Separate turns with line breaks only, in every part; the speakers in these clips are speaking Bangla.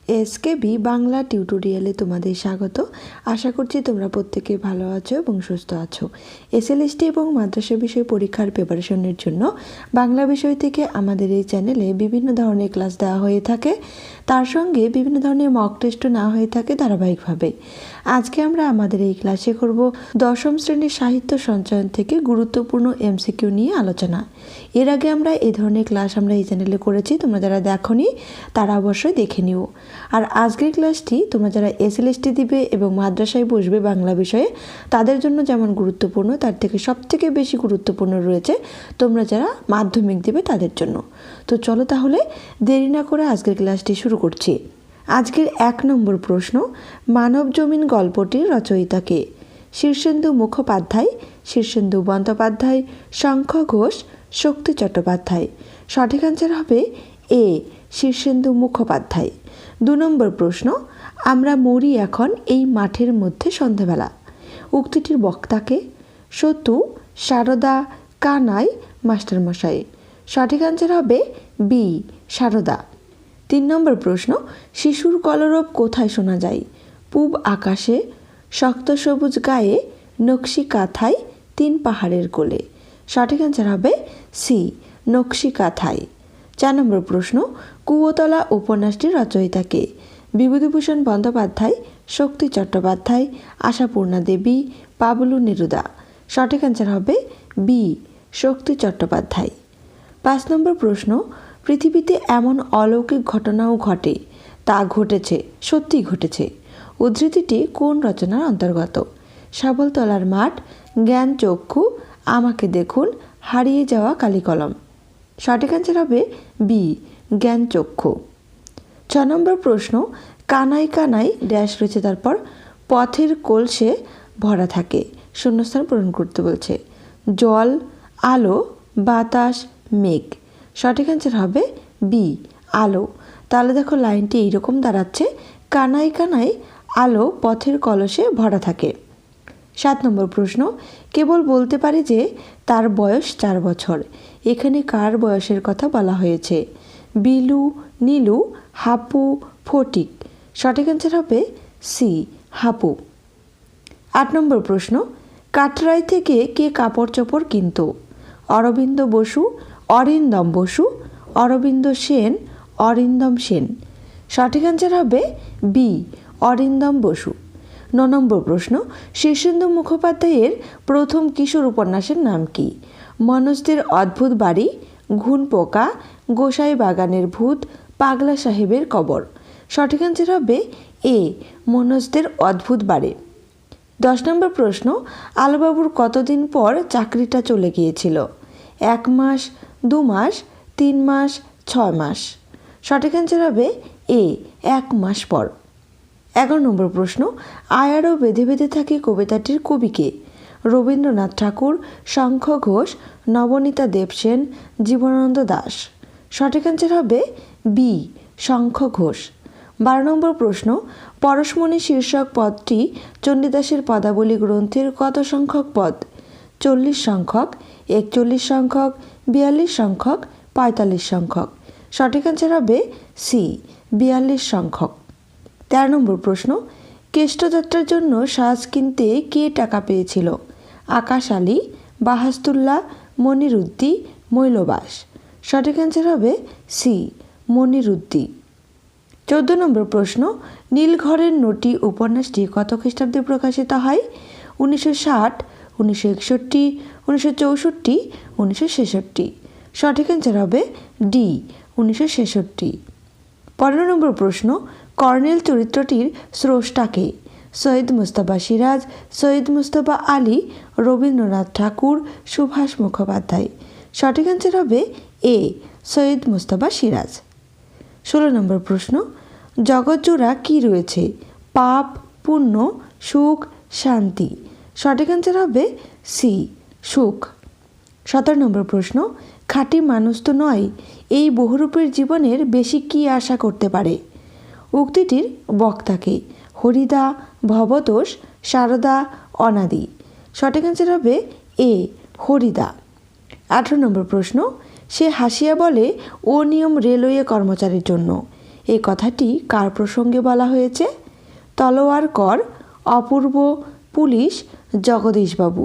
এসকেবি বাংলা টিউটোরিয়ালে তোমাদের স্বাগত। আশা করছি তোমরা প্রত্যেকে ভালো আছো এবং সুস্থ আছো। এসএলএসটি এবং মাদ্রাসা বিষয় পরীক্ষার প্রিপারেশনের জন্য বাংলা বিষয় থেকে আমাদের এই চ্যানেলে বিভিন্ন ধরনের ক্লাস দেওয়া হয়ে থাকে, তার সঙ্গে বিভিন্ন ধরনের মক টেস্টও নেওয়া হয়ে থাকে ধারাবাহিকভাবে। আজকে আমরা আমাদের এই ক্লাসে করব দশম শ্রেণীর সাহিত্য সঞ্চয়ন থেকে গুরুত্বপূর্ণ এমসিকিউ নিয়ে আলোচনা। এর আগে আমরা এই ধরনের ক্লাস আমরা এই চ্যানেলে করেছি, তোমরা যারা দেখোনি তারা অবশ্যই দেখে নিও। আর আজকের ক্লাসটি তোমরা যারা এসএলএসটি দিবে এবং মাদ্রাসায় বসবে বাংলা বিষয়ে তাদের জন্য যেমন গুরুত্বপূর্ণ, তার থেকে সবথেকে বেশি গুরুত্বপূর্ণ রয়েছে তোমরা যারা মাধ্যমিক দেবে তাদের জন্য। তো চলো তাহলে দেরি না করে আজকের ক্লাসটি শুরু করছি। আজকের 1 নম্বর প্রশ্ন, মানব জমিন গল্পটির রচয়িতা কে? শীর্ষেন্দু মুখোপাধ্যায়, শীর্ষেন্দু বন্দ্যোপাধ্যায়, শঙ্খ ঘোষ, শক্তি চট্টোপাধ্যায়। সঠিক অ্যান্সার হবে এ, শীর্ষেন্দু মুখোপাধ্যায়। 2 নম্বর প্রশ্ন, আমরা মরি এখন এই মাঠের মধ্যে সন্ধ্যাবেলা। উক্তিটির বক্তাকে? সতু, সারদা, কানাই, মাস্টারমশাই। সঠিক অ্যান্সার হবে বি, সারদা। 3 নম্বর প্রশ্ন, শিশুর কলরব কোথায় শোনা যায়? পূব আকাশে, শক্ত সবুজ গায়ে, নকশি কাঁথায়, 3 পাহাড়ের কোলে। সঠিক অ্যান্সার হবে সি, নকশি কাঁথায়। 4 নম্বর প্রশ্ন, কুয়োতলা উপন্যাসটির রচয়িতা কে? বিভূতিভূষণ বন্দ্যোপাধ্যায়, শক্তি চট্টোপাধ্যায়, আশাপূর্ণা দেবী, পাবলু নেরুদা। সঠিক অ্যান্সার হবে বি, শক্তি চট্টোপাধ্যায়। 5 নম্বর প্রশ্ন, পৃথিবীতে এমন অলৌকিক ঘটনাও ঘটে, তা ঘটেছে, সত্যি ঘটেছে। উদ্ধৃতিটি কোন রচনার অন্তর্গত? শাবলতলার মাঠ, জ্ঞান চক্ষু, আমাকে দেখুন, হারিয়ে যাওয়া কালিকলম। সঠিক অ্যান্সার হবে বি, জ্ঞান চক্ষু। 6 নম্বর প্রশ্ন, কানাই কানাই ড্যাশ রয়েছে, তারপর পথের কলসে ভরা থাকে, শূন্যস্থান পূরণ করতে বলছে। জল, আলো, বাতাস, মেঘ। সঠিক অ্যান্সার হবে বি, আলো। তাহলে দেখো লাইনটি এইরকম দাঁড়াচ্ছে, কানাই কানাই আলো পথের কলসে ভরা থাকে। 7 নম্বর প্রশ্ন, কেবল বলতে পারি যে তার বয়স 4 বছর। এখানে কার বয়সের কথা বলা হয়েছে? বিলু, নীলু, হাপু, ফটিক। সঠিক অ্যান্সার হবে সি, হাপু। 8 নম্বর প্রশ্ন, কাটরাই থেকে কে কাপড় চোপড় কিনত? অরবিন্দ বসু, অরিন্দম বসু, অরবিন্দ সেন, অরিন্দম সেন। সঠিক অ্যান্সার হবে বি, অরিন্দম বসু। 9 নম্বর প্রশ্ন, শীর্ষেন্দু মুখোপাধ্যায়ের প্রথম কিশোর উপন্যাসের নাম কি? মনোজদের অদ্ভুত বাড়ি, ঘুন পোকা, গোসাই বাগানের ভূত, পাগলা সাহেবের কবর। সঠিক অ্যান্সার হবে এ, মনোজদের অদ্ভুত বাড়ি। 10 নম্বর প্রশ্ন, আলুবাবুর কতদিন পর চাকরিটা চলে গিয়েছিল? 1 মাস, 2 মাস, 3 মাস, 6 মাস। সঠিক অ্যান্সার হবে এ, 1 মাস পর। 11 নম্বর প্রশ্ন, আয়ারও বেঁধে বেঁধে থাকে কবিতাটির কবিকে? রবীন্দ্রনাথ ঠাকুর, শঙ্খ ঘোষ, নবনীতা দেবসেন, জীবনানন্দ দাশ। সঠিক অ্যান্সার হবে বি, শঙ্খ ঘোষ। 12 নম্বর প্রশ্ন, পরশমণি শীর্ষক পদটি চণ্ডীদাসের পদাবলী গ্রন্থের কত সংখ্যক পদ? 40 সংখ্যক, 41 সংখ্যক, 42 সংখ্যক, 45 সংখ্যক। সঠিক অ্যান্সার হবে সি, 42 সংখ্যক। 13 নম্বর প্রশ্ন, কেষ্টযাত্রার জন্য সাজ কিনতে কে টাকা পেয়েছিল? আকাশ আলী, বাহাস্তুল্লাহ, মনিরুদ্দি, মৈলবাস। সঠিক অ্যান্সার হবে সি, মনিরুদ্দি। 14 নম্বর প্রশ্ন, নীলঘরের নটি উপন্যাসটি কত খ্রিস্টাব্দে প্রকাশিত হয়? 1960, 1961, 1964, 1966। সঠিক অ্যান্সার হবে ডি, 1966। 15 নম্বর প্রশ্ন, কর্নেল চরিত্রটির স্রষ্টাকে? সৈয়দ মুজতবা সিরাজ, সৈয়দ মুজতবা আলী, রবীন্দ্রনাথ ঠাকুর, সুভাষ মুখোপাধ্যায়। সঠিক অ্যান্সার হবে এ, সৈয়দ মুজতবা সিরাজ। 16 নম্বর প্রশ্ন, জগৎজোড়া কি রয়েছে? পাপ, পুণ্য, সুখ, শান্তি। সঠিক অ্যান্সার হবে সি, সুখ। 17 নম্বর প্রশ্ন, খাঁটি মানুষ তো নয়, এই বহুরূপের জীবনের বেশি কি আশা করতে পারে? উক্তিটির বক্তাকে? হরিদা, ভবতোষ, সারদা, অনাদি। সঠিক অ্যান্সার হবে এ, হরিদা। 18 নম্বর প্রশ্ন, সে হাসিয়া বলে ও নিয়ম রেলওয়ে কর্মচারীর জন্য। এই কথাটি কার প্রসঙ্গে বলা হয়েছে? তলোয়ার কর, অপূর্ব, পুলিশ, জগদীশবাবু।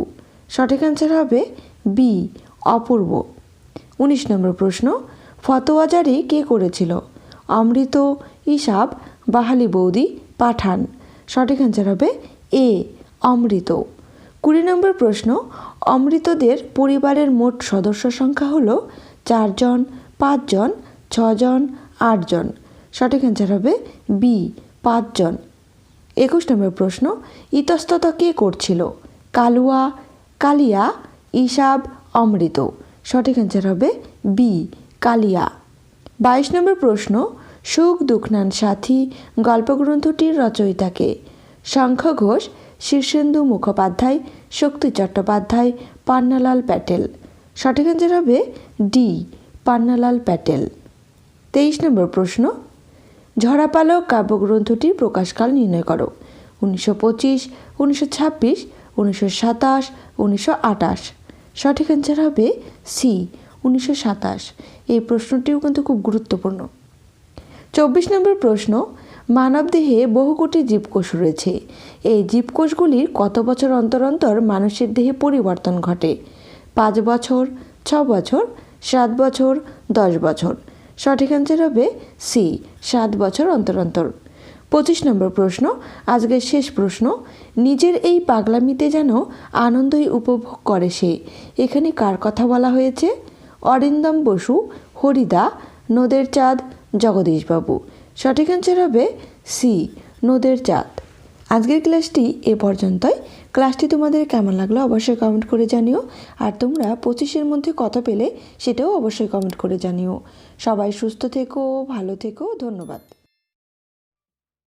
সঠিক অ্যান্সার হবে বি, অপূর্ব। 19 নম্বর প্রশ্ন, ফতোয়া জারি কে করেছিল? অমৃত, ইসাব, বাহালি বৌদি, পাঠান। সঠিক অ্যান্সার হবে এ, অমৃত। 20 নম্বর প্রশ্ন, অমৃতদের পরিবারের মোট সদস্য সংখ্যা হলো 4 জন, 5 জন, 6 জন, 8 জন। সঠিক অ্যান্সার হবে বি, 5 জন। 21 নম্বর প্রশ্ন, ইতস্তত কে করছিল? কালুয়া, কালিয়া, ইসাব, অমৃত। সঠিক অ্যান্সার হবে বি, কালিয়া। 22 নম্বর প্রশ্ন, সুখ দুঃখনান সাথী গল্পগ্রন্থটির রচয়িতাকে? শঙ্খ ঘোষ, শীর্ষেন্দু মুখোপাধ্যায়, শক্তি চট্টোপাধ্যায়, পান্নালাল প্যাটেল। সঠিক অ্যান্সার হবে ডি, পান্নালাল প্যাটেল। 23 নম্বর প্রশ্ন, ঝরাপালক কাব্যগ্রন্থটির প্রকাশকাল নির্ণয় করো। 1925, 1926, 1927, 1928। সঠিক অ্যান্সার হবে সি, 1927। এই প্রশ্নটিও কিন্তু খুব গুরুত্বপূর্ণ। 24 নম্বর প্রশ্ন, মানবদেহে বহু কোটি জীবকোষ রয়েছে। এই জীবকোষগুলির কত বছর অন্তর অন্তর মানুষের দেহে পরিবর্তন ঘটে? 5 বছর, 6 বছর, 7 বছর, 10 বছর। সঠিক অ্যান্সার হবে সি, 7 বছর অন্তর অন্তর। 25 নম্বর প্রশ্ন, আজকের শেষ প্রশ্ন, নিজের এই পাগলামিতে যেন আনন্দই উপভোগ করে সে। এখানে কার কথা বলা হয়েছে? অরিন্দম বসু, হরিদা, নদের চাঁদ, জগদীশবাবু। সঠিক অ্যান্সার হবে সি, নদের চাঁদ। আজকের ক্লাসটি এ পর্যন্তই। ক্লাসটি তোমাদের কেমন লাগলো অবশ্যই কমেন্ট করে জানিও। আর তোমরা 25-এর মধ্যে কত পেলে সেটাও অবশ্যই কমেন্ট করে জানিও। সবাই সুস্থ থেকো, ভালো থেকো, ধন্যবাদ।